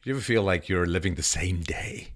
Do you ever feel like you're living the same day?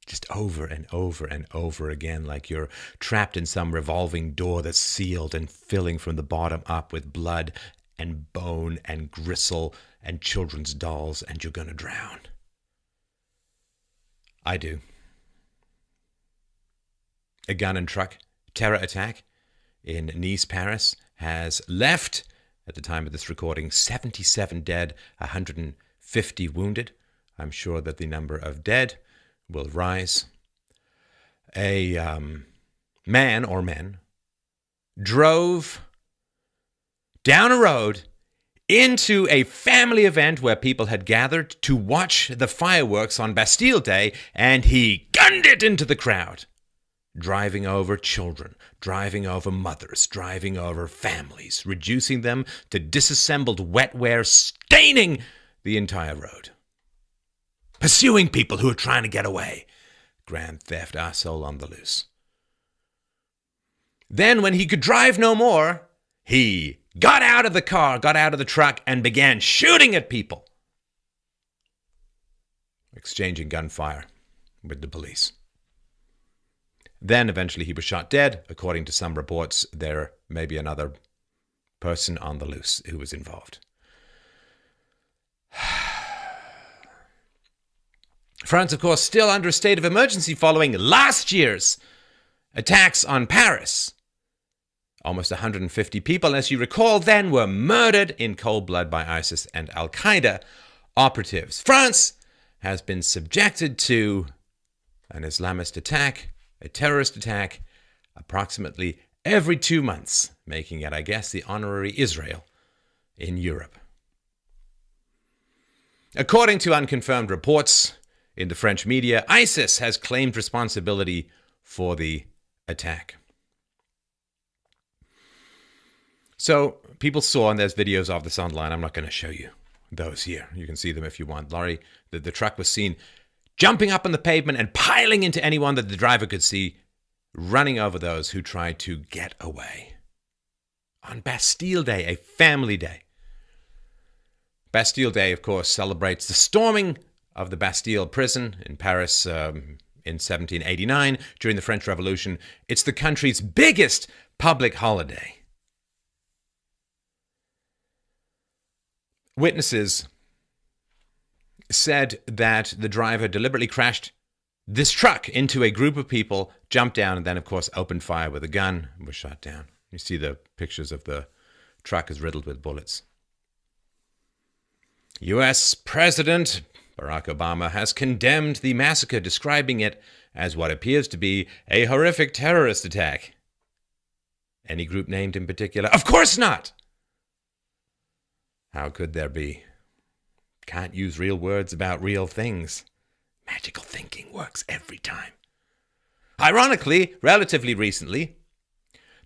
Just over and over and over again, like you're trapped in some revolving door that's sealed and filling from the bottom up with blood and bone and gristle and children's dolls, and you're going to drown. I do. A gun and truck terror attack in Nice, Paris, has left, at the time of this recording, 77 dead, 150 wounded. I'm sure that the number of dead will rise. A man or men drove down a road into a family event where people had gathered to watch the fireworks on Bastille Day, and he gunned it into the crowd, driving over children, driving over mothers, driving over families, reducing them to disassembled wetware, staining the entire road. Pursuing people who are trying to get away. Grand theft arsehole on the loose. Then, when he could drive no more, he got out of the car, got out of the truck, and began shooting at people, exchanging gunfire with the police. Then, eventually, he was shot dead. According to some reports, there may be another person on the loose who was involved. France, of course, still under a state of emergency following last year's attacks on Paris. Almost 150 people, as you recall, then were murdered in cold blood by ISIS and Al-Qaeda operatives. France has been subjected to an Islamist attack, a terrorist attack, approximately every 2 months, making it, I guess, the honorary Israel in Europe. According to unconfirmed reports in the French media, ISIS has claimed responsibility for the attack. So people saw, and there's videos of this online. I'm not going to show you those here. You can see them if you want. Laurie, the truck was seen jumping up on the pavement and piling into anyone that the driver could see, running over those who tried to get away. On Bastille Day, a family day. Bastille Day, of course, celebrates the storming of the Bastille prison in Paris in 1789 during the French Revolution. It's the country's biggest public holiday. Witnesses said that the driver deliberately crashed this truck into a group of people, jumped down, and then, of course, opened fire with a gun and was shot down. You see the pictures of the truck is riddled with bullets. U.S. President Barack Obama has condemned the massacre, describing it as what appears to be a horrific terrorist attack. Any group named in particular? Of course not! How could there be? Can't use real words about real things. Magical thinking works every time. Ironically, relatively recently,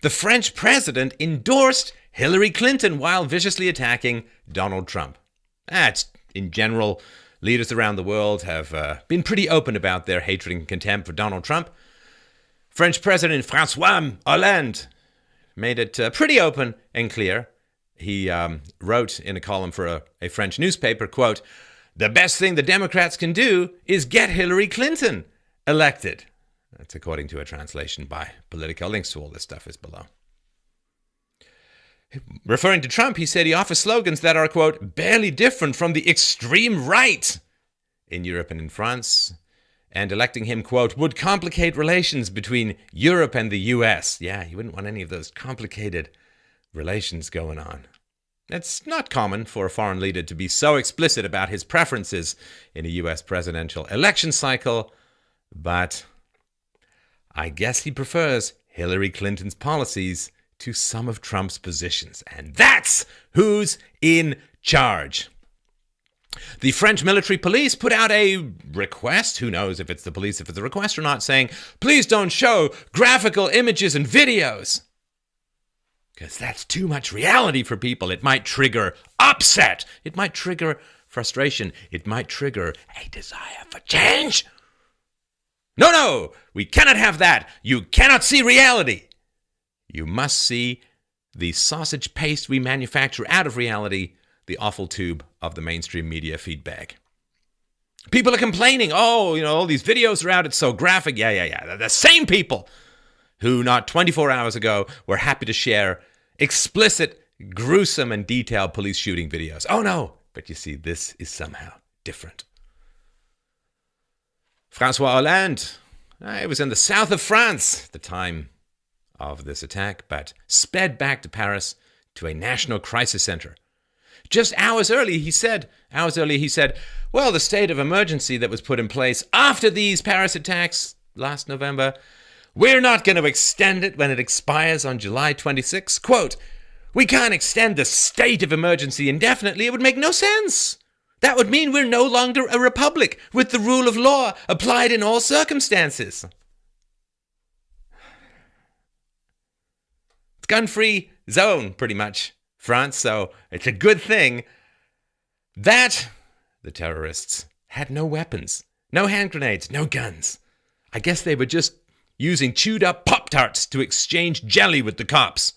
the French president endorsed Hillary Clinton while viciously attacking Donald Trump. In general, leaders around the world have been pretty open about their hatred and contempt for Donald Trump. French President François Hollande made it pretty open and clear. He wrote in a column for a French newspaper, quote, "The best thing the Democrats can do is get Hillary Clinton elected." That's according to a translation by Politico. Links to all this stuff is below. Referring to Trump, he said he offers slogans that are, quote, barely different from the extreme right in Europe and in France. And electing him, quote, would complicate relations between Europe and the US. Yeah, you wouldn't want any of those complicated relations going on. It's not common for a foreign leader to be so explicit about his preferences in a US presidential election cycle, but I guess he prefers Hillary Clinton's policies to some of Trump's positions. And that's who's in charge. The French military police put out a request, who knows if it's the police, if it's a request or not, saying, please don't show graphical images and videos. Because that's too much reality for people. It might trigger upset. It might trigger frustration. It might trigger a desire for change. No, we cannot have that. You cannot see reality. You must see the sausage paste we manufacture out of reality, the offal tube of the mainstream media feedback. People are complaining, oh, all these videos are out, it's so graphic. Yeah. They're the same people who not 24 hours ago were happy to share explicit, gruesome, and detailed police shooting videos. Oh no, but you see, this is somehow different. François Hollande, it was in the south of France at the time of this attack, but sped back to Paris to a national crisis center. Just hours earlier, he said, well, the state of emergency that was put in place after these Paris attacks last November, we're not going to extend it when it expires on July 26. Quote, we can't extend the state of emergency indefinitely. It would make no sense. That would mean we're no longer a republic with the rule of law applied in all circumstances. It's gun-free zone, pretty much, France, so it's a good thing that the terrorists had no weapons, no hand grenades, no guns. I guess they were just using chewed-up Pop-Tarts to exchange jelly with the cops.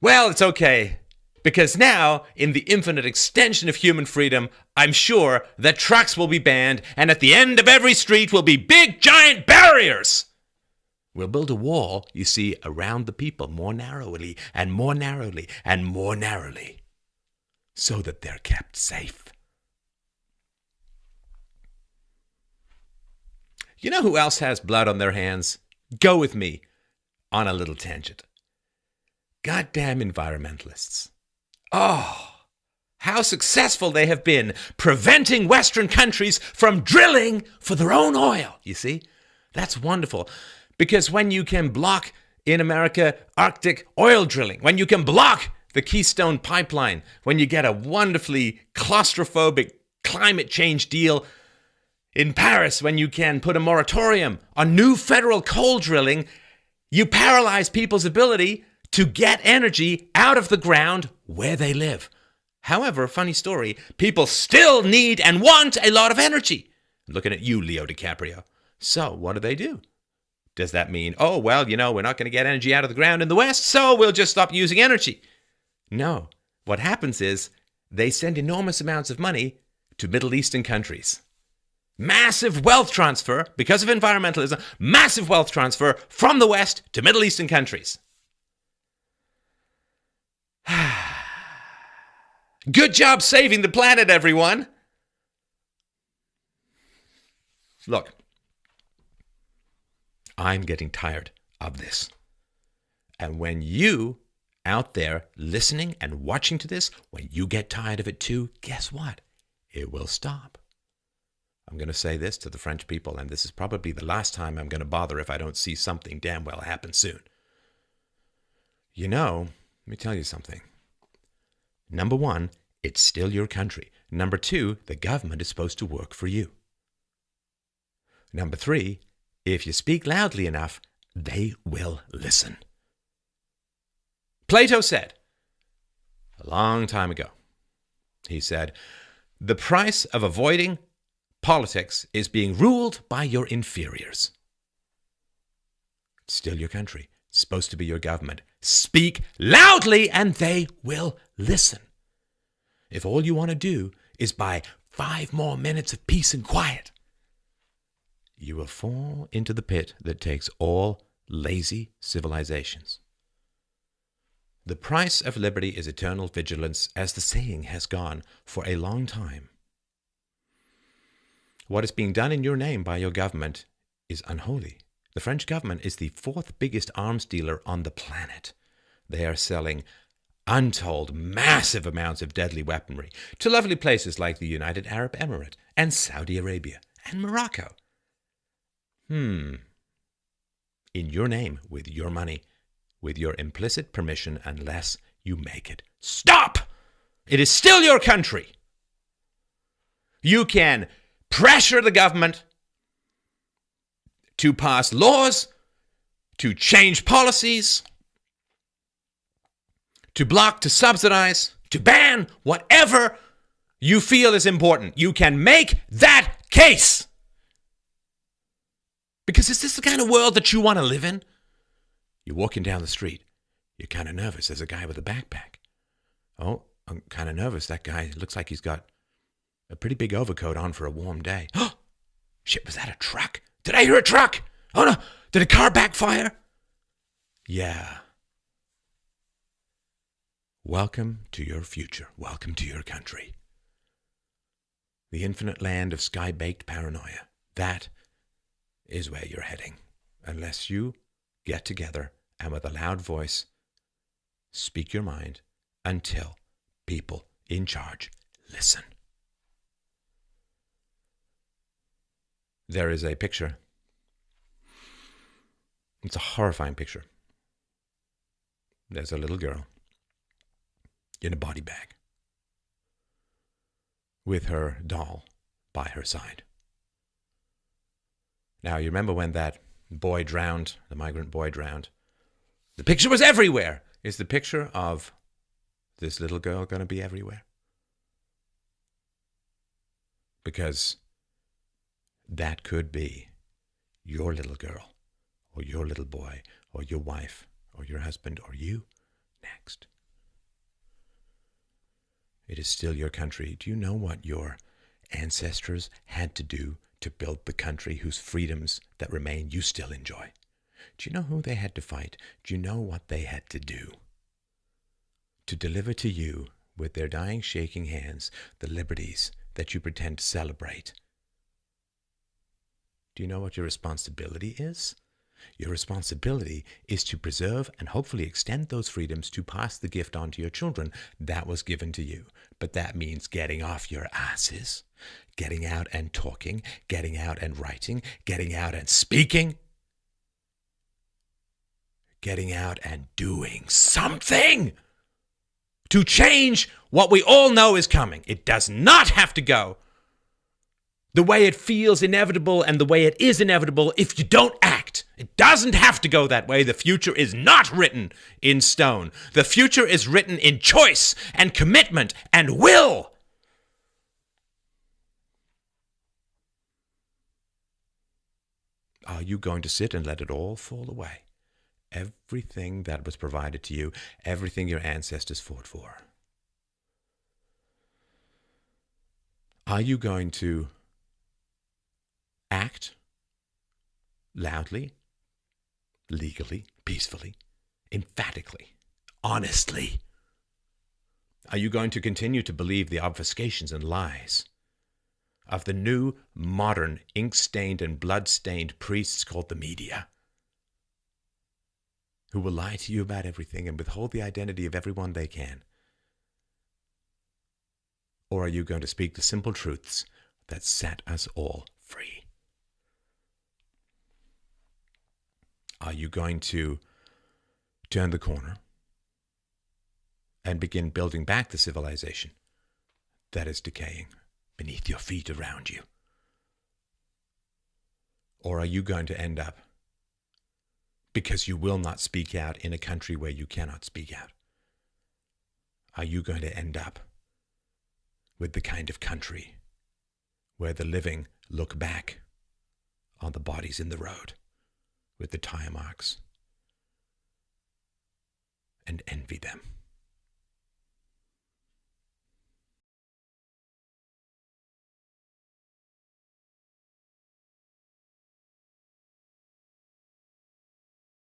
Well, it's okay, because now, in the infinite extension of human freedom, I'm sure that trucks will be banned, and at the end of every street will be big, giant barriers. We'll build a wall, you see, around the people more narrowly and more narrowly and more narrowly, so that they're kept safe. You know who else has blood on their hands? Go with me on a little tangent. Goddamn environmentalists. Oh, how successful they have been preventing Western countries from drilling for their own oil. You see, that's wonderful. Because when you can block, in America, Arctic oil drilling, when you can block the Keystone Pipeline, when you get a wonderfully claustrophobic climate change deal in Paris, when you can put a moratorium on new federal coal drilling, you paralyze people's ability to get energy out of the ground where they live. However, funny story, people still need and want a lot of energy. I'm looking at you, Leo DiCaprio. So what do? Does that mean, oh, well, we're not going to get energy out of the ground in the West, so we'll just stop using energy? No. What happens is they send enormous amounts of money to Middle Eastern countries. Massive wealth transfer, because of environmentalism, massive wealth transfer from the West to Middle Eastern countries. Good job saving the planet, everyone. Look, I'm getting tired of this. And when you out there listening and watching to this, when you get tired of it too, guess what? It will stop. I'm going to say this to the French people, and this is probably the last time I'm going to bother if I don't see something damn well happen soon. Let me tell you something. Number one, it's still your country. Number two, the government is supposed to work for you. Number three, if you speak loudly enough, they will listen. Plato said, a long time ago, he said, the price of avoiding politics is being ruled by your inferiors. It's still your country. It's supposed to be your government. Speak loudly and they will listen. If all you want to do is buy 5 more minutes of peace and quiet, you will fall into the pit that takes all lazy civilizations. The price of liberty is eternal vigilance, as the saying has gone for a long time. What is being done in your name by your government is unholy. The French government is the 4th biggest arms dealer on the planet. They are selling untold massive amounts of deadly weaponry to lovely places like the United Arab Emirates and Saudi Arabia and Morocco. In your name, with your money, with your implicit permission, unless you make it stop. It is still your country. You can pressure the government to pass laws, to change policies, to block, to subsidize, to ban, whatever you feel is important. You can make that case. Because is this the kind of world that you want to live in? You're walking down the street. You're kind of nervous. There's a guy with a backpack. Oh, I'm kind of nervous. That guy looks like he's got A pretty big overcoat on for a warm day. Oh, shit, was that a truck? Did I hear a truck? Oh no, did a car backfire? Yeah. Welcome to your future. Welcome to your country. The infinite land of sky-baked paranoia. That is where you're heading. Unless you get together and with a loud voice speak your mind until people in charge listen. There is a picture. It's a horrifying picture. There's a little girl in a body bag with her doll by her side. Now, you remember when that boy drowned, the migrant boy drowned? The picture was everywhere. Is the picture of this little girl going to be everywhere? Because that could be your little girl, or your little boy, or your wife, or your husband, or you next. It is still your country. Do you know what your ancestors had to do to build the country whose freedoms that remain you still enjoy? Do you know who they had to fight? Do you know what they had to do to deliver to you, with their dying, shaking hands, the liberties that you pretend to celebrate? Do you know what your responsibility is? Your responsibility is to preserve and hopefully extend those freedoms, to pass the gift on to your children that was given to you. But that means getting off your asses, getting out and talking, getting out and writing, getting out and speaking, getting out and doing something to change what we all know is coming. It does not have to go the way it feels inevitable and the way it is inevitable if you don't act. It doesn't have to go that way. The future is not written in stone. The future is written in choice and commitment and will. Are you going to sit and let it all fall away? Everything that was provided to you, everything your ancestors fought for. Are you going to act loudly, legally, peacefully, emphatically, honestly? Are you going to continue to believe the obfuscations and lies of the new, modern, ink-stained and blood-stained priests called the media, who will lie to you about everything and withhold the identity of everyone they can? Or are you going to speak the simple truths that set us all free? Are you going to turn the corner and begin building back the civilization that is decaying beneath your feet around you? Or are you going to end up, because you will not speak out in a country where you cannot speak out, are you going to end up with the kind of country where the living look back on the bodies in the road with the tire marks and envy them?